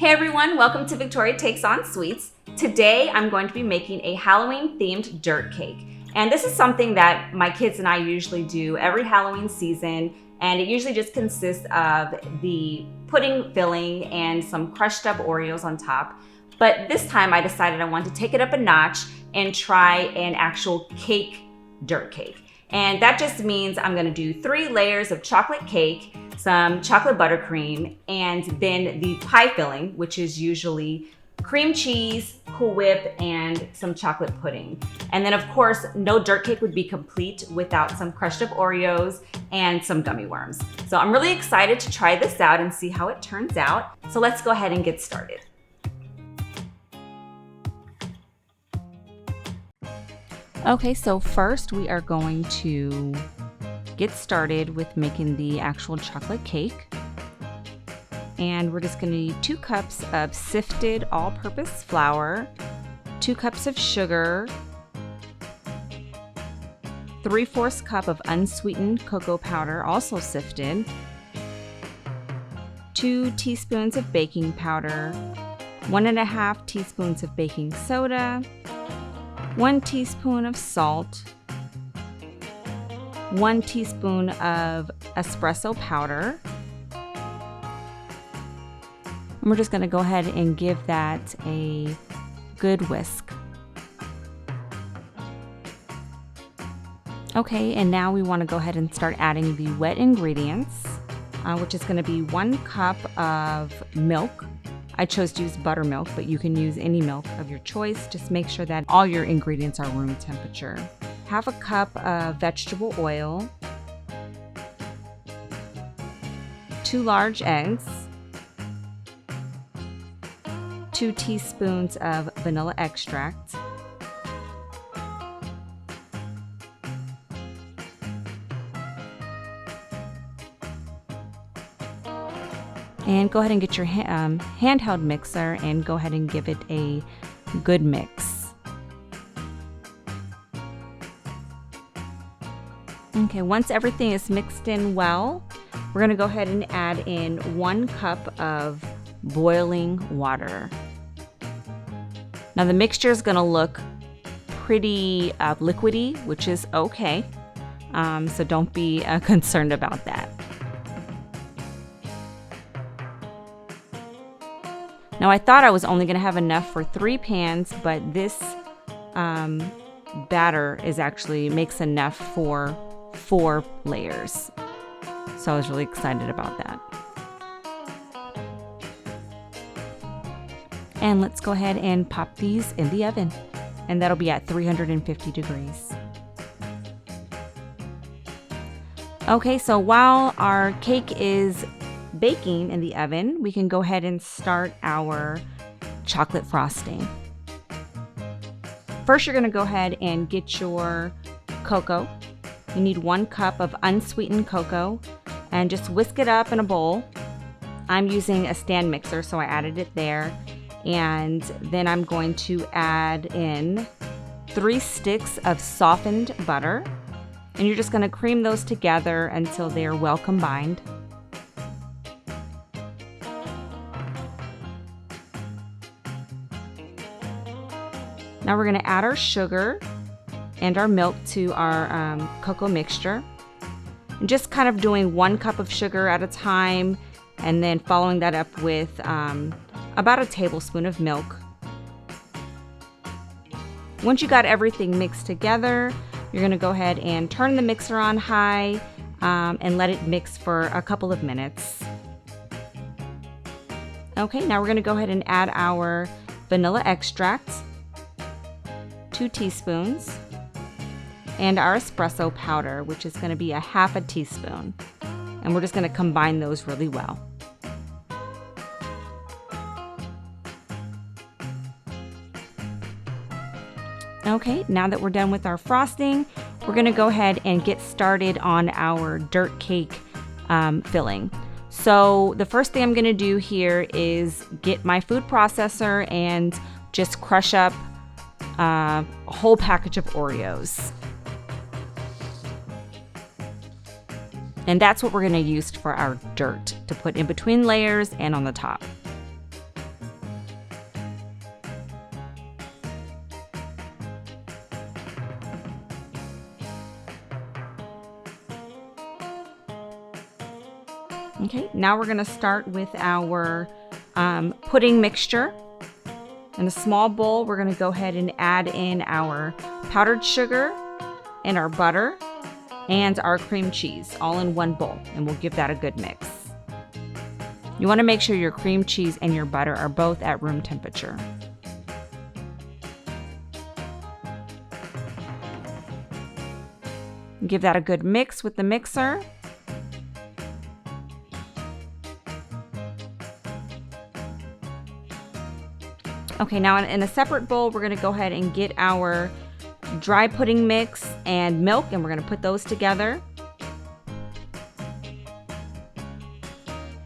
Hey everyone, welcome to Victoria Takes on Sweets. Today I'm going to be making a Halloween themed dirt cake. And this is something that my kids and I usually do every Halloween season. And it usually just consists of the pudding filling and some crushed up Oreos on top. But this time I decided I wanted to take it up a notch and try an actual cake dirt cake. And that just means I'm gonna do 3 layers of chocolate cake, some chocolate buttercream, and then the pie filling, which is usually cream cheese, Cool Whip, and some chocolate pudding. And then of course, no dirt cake would be complete without some crushed up Oreos and some gummy worms. So I'm really excited to try this out and see how it turns out. So let's go ahead and get started. Okay, so first we are going to get started with making the actual chocolate cake. And we're just going to need 2 cups of sifted all-purpose flour, 2 cups of sugar, 3/4 cup of unsweetened cocoa powder, also sifted, 2 teaspoons of baking powder, 1.5 teaspoons of baking soda, 1 teaspoon of salt, 1 teaspoon of espresso powder. And we're just going to go ahead and give that a good whisk. Okay, and now we want to go ahead and start adding the wet ingredients, which is going to be 1 cup of milk. I chose to use buttermilk, but you can use any milk of your choice. Just make sure that all your ingredients are room temperature. 1/2 cup of vegetable oil, 2 large eggs, 2 teaspoons of vanilla extract, and go ahead and get your handheld mixer and go ahead and give it a good mix. Okay, once everything is mixed in well, we're going to go ahead and add in 1 cup of boiling water. Now the mixture is going to look pretty liquidy, which is okay, so don't be concerned about that. Now I thought I was only going to have enough for 3 pans, but this batter makes enough for 4 layers. So I was really excited about that. And let's go ahead and pop these in the oven. And that'll be at 350 degrees. Okay, so while our cake is baking in the oven, we can go ahead and start our chocolate frosting. First, you're going to go ahead and get your cocoa. You need 1 cup of unsweetened cocoa and just whisk it up in a bowl. I'm using a stand mixer, so I added it there. And then I'm going to add in 3 sticks of softened butter. And you're just going to cream those together until they're well combined. Now we're going to add our sugar and our milk to our cocoa mixture. And just kind of doing 1 cup of sugar at a time, and then following that up with about a tablespoon of milk. Once you got everything mixed together, you're going to go ahead and turn the mixer on high and let it mix for a couple of minutes. Okay, now we're going to go ahead and add our vanilla extract, 2 teaspoons, and our espresso powder, which is going to be 1/2 teaspoon. And we're just going to combine those really well. Okay, now that we're done with our frosting, we're going to go ahead and get started on our dirt cake filling. So the first thing I'm going to do here is get my food processor and just crush up a whole package of Oreos. And that's what we're going to use for our dirt, to put in between layers and on the top. Okay, now we're gonna start with our pudding mixture. In a small bowl, we're gonna go ahead and add in our powdered sugar and our butter and our cream cheese all in one bowl, and we'll give that a good mix. You wanna make sure your cream cheese and your butter are both at room temperature. Give that a good mix with the mixer. Okay, now in a separate bowl, we're gonna go ahead and get our dry pudding mix and milk, and we're gonna put those together.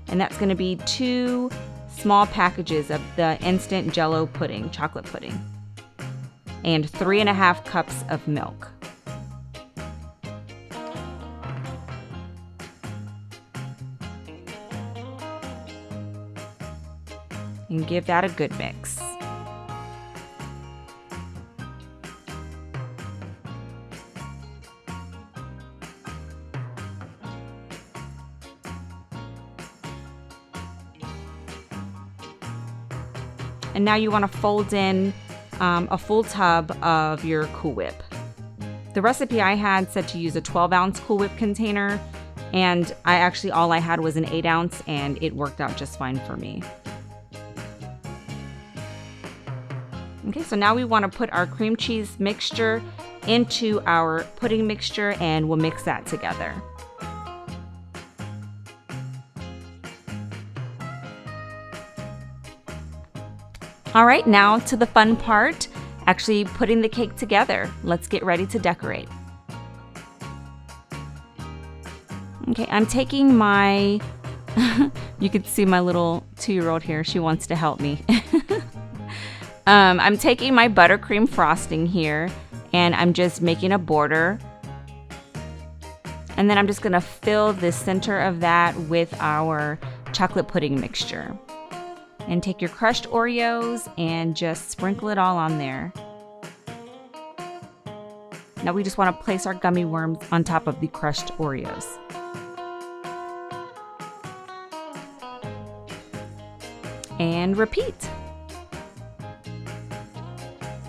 And that's gonna be 2 small packages of the instant Jell-O pudding, chocolate pudding, and 3½ cups of milk. And give that a good mix. And now you want to fold in a full tub of your Cool Whip. The recipe I had said to use a 12-ounce Cool Whip container, and all I had was an 8-ounce, and it worked out just fine for me. Okay, so now we want to put our cream cheese mixture into our pudding mixture, and we'll mix that together. All right, now to the fun part, actually putting the cake together. Let's get ready to decorate. Okay, I'm taking my, you can see my little 2-year-old here, she wants to help me. I'm taking my buttercream frosting here, and I'm just making a border. And then I'm just gonna fill the center of that with our chocolate pudding mixture. And take your crushed Oreos and just sprinkle it all on there. Now we just want to place our gummy worms on top of the crushed Oreos. And repeat.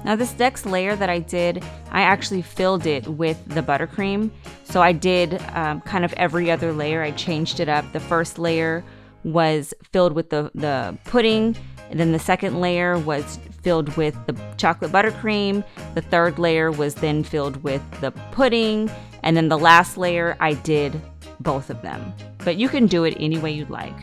Now this next layer that I did, I actually filled it with the buttercream. So I did kind of every other layer, I changed it up. The first layer was filled with the pudding, and then the second layer was filled with the chocolate buttercream. The third layer was then filled with the pudding, and then the last layer I did both of them. But you can do it any way you'd like.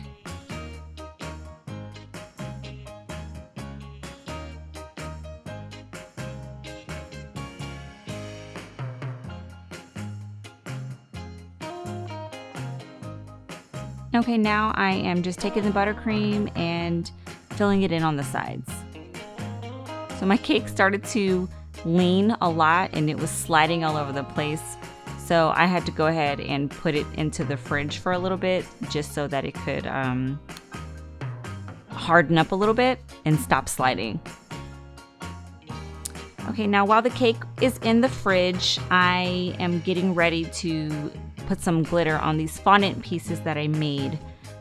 Okay, now I am just taking the buttercream and filling it in on the sides. So my cake started to lean a lot and it was sliding all over the place. So I had to go ahead and put it into the fridge for a little bit just so that it could harden up a little bit and stop sliding. Okay, now while the cake is in the fridge, I am getting ready to put some glitter on these fondant pieces that I made.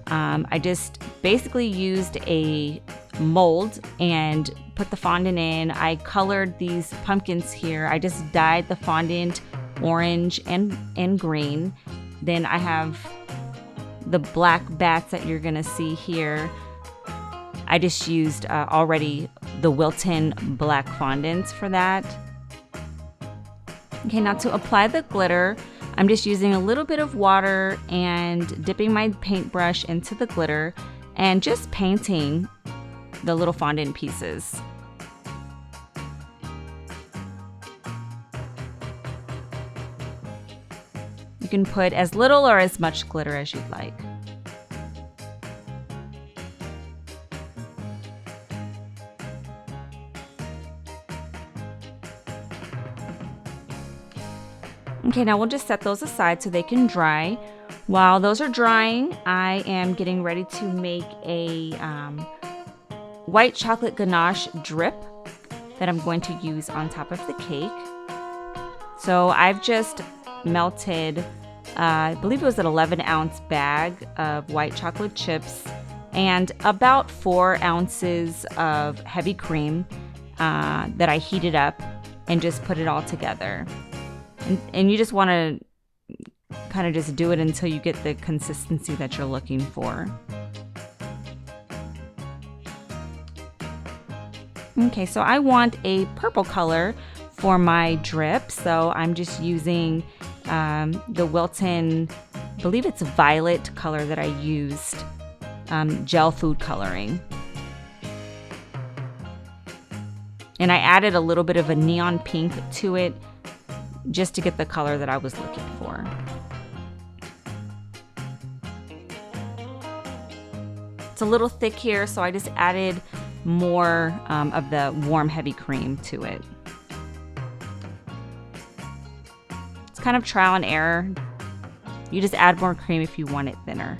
I just basically used a mold and put the fondant in. I colored these pumpkins here. I just dyed the fondant orange and green. Then I have the black bats that you're gonna see here. I just used already the Wilton black fondant for that. Okay, now to apply the glitter, I'm just using a little bit of water and dipping my paintbrush into the glitter and just painting the little fondant pieces. You can put as little or as much glitter as you'd like. Okay, now we'll just set those aside so they can dry. While those are drying, I am getting ready to make a white chocolate ganache drip that I'm going to use on top of the cake. So I've just melted I believe it was an 11-ounce bag of white chocolate chips and about 4 ounces of heavy cream that I heated up and just put it all together. And you just want to kind of just do it until you get the consistency that you're looking for. Okay, so I want a purple color for my drip, so I'm just using the Wilton, I believe it's violet color that I used, gel food coloring. And I added a little bit of a neon pink to it just to get the color that I was looking for. It's a little thick here, so I just added more of the warm heavy cream to it. It's kind of trial and error. You just add more cream if you want it thinner.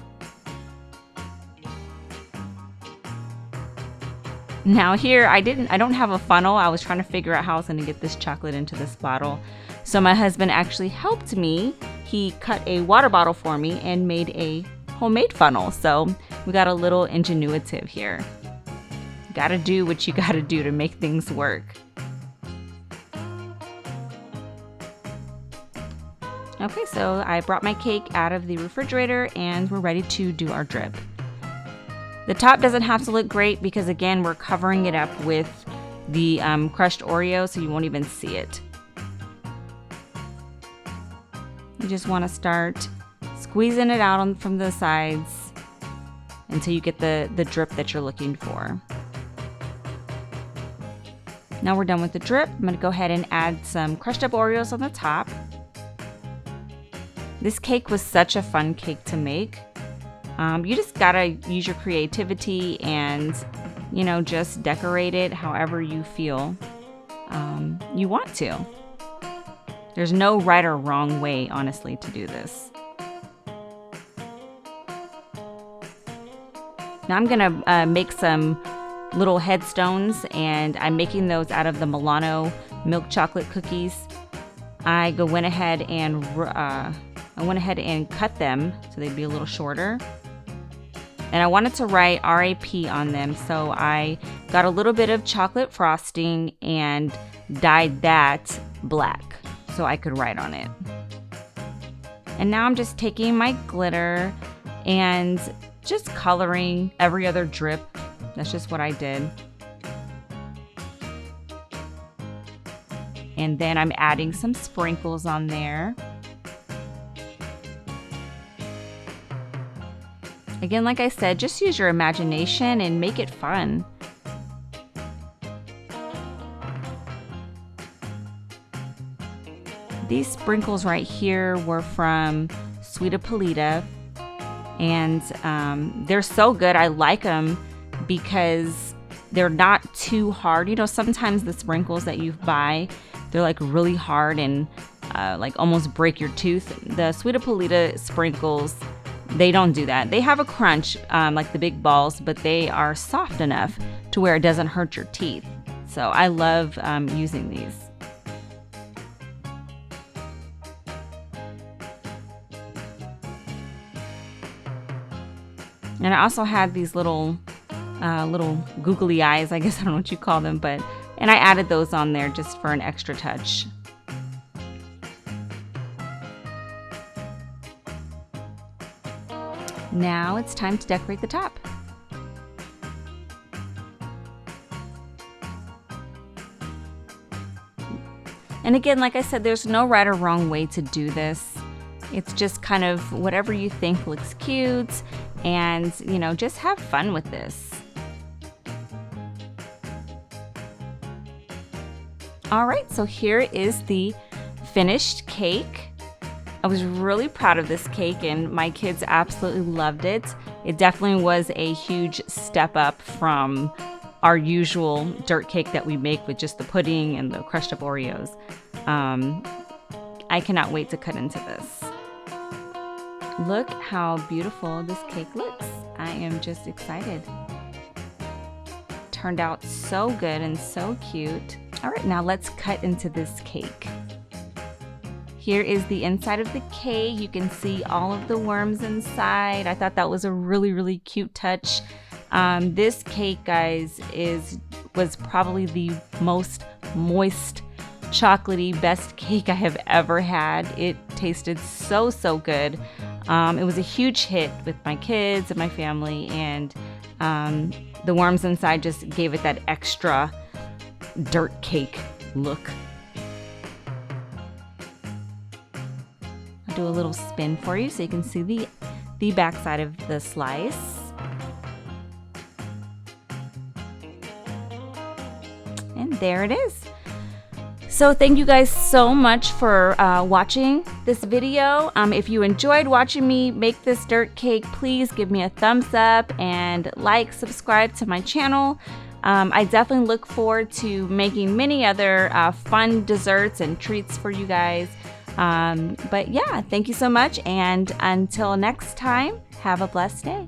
Now here, I don't have a funnel. I was trying to figure out how I was going to get this chocolate into this bottle. So my husband actually helped me. He cut a water bottle for me and made a homemade funnel. So we got a little ingenuitive here. Gotta do what you gotta do to make things work. Okay, so I brought my cake out of the refrigerator and we're ready to do our drip. The top doesn't have to look great because again, we're covering it up with the crushed Oreo so you won't even see it. You just want to start squeezing it out from the sides until you get the drip that you're looking for. Now we're done with the drip. I'm going to go ahead and add some crushed up Oreos on the top. This cake was such a fun cake to make. You just gotta use your creativity and, you know, just decorate it however you feel you want to. There's no right or wrong way, honestly, to do this. Now I'm gonna make some little headstones, and I'm making those out of the Milano milk chocolate cookies. I went ahead and cut them so they'd be a little shorter. And I wanted to write RIP on them, so I got a little bit of chocolate frosting and dyed that black so I could write on it. And now I'm just taking my glitter and just coloring every other drip. That's just what I did. And then I'm adding some sprinkles on there. Again, like I said, just use your imagination and make it fun. These sprinkles right here were from Sweet Polita, and they're so good. I like them because they're not too hard. You know, sometimes the sprinkles that you buy, they're like really hard and like almost break your tooth. The Sweet Polita sprinkles, they don't do that. They have a crunch like the big balls, but they are soft enough to where it doesn't hurt your teeth. So I love using these. And I also had these little googly eyes, I guess, I don't know what you call them, and I added those on there just for an extra touch. Now it's time to decorate the top. And again, like I said, there's no right or wrong way to do this. It's just kind of whatever you think looks cute, and, you know, just have fun with this. All right, so here is the finished cake. I was really proud of this cake, and my kids absolutely loved it. It definitely was a huge step up from our usual dirt cake that we make with just the pudding and the crushed up Oreos. I cannot wait to cut into this. Look how beautiful this cake looks. I am just excited. Turned out so good and so cute. All right, now let's cut into this cake. Here is the inside of the cake. You can see all of the worms inside. I thought that was a really cute touch. This cake, guys, was probably the most moist, chocolatey, best cake I have ever had. It tasted so good. It was a huge hit with my kids and my family, and the worms inside just gave it that extra dirt cake look. I'll do a little spin for you so you can see the back side of the slice. And there it is. So thank you guys so much for watching this video. If you enjoyed watching me make this dirt cake, please give me a thumbs up and subscribe to my channel. I definitely look forward to making many other fun desserts and treats for you guys. But yeah, thank you so much, and until next time, have a blessed day.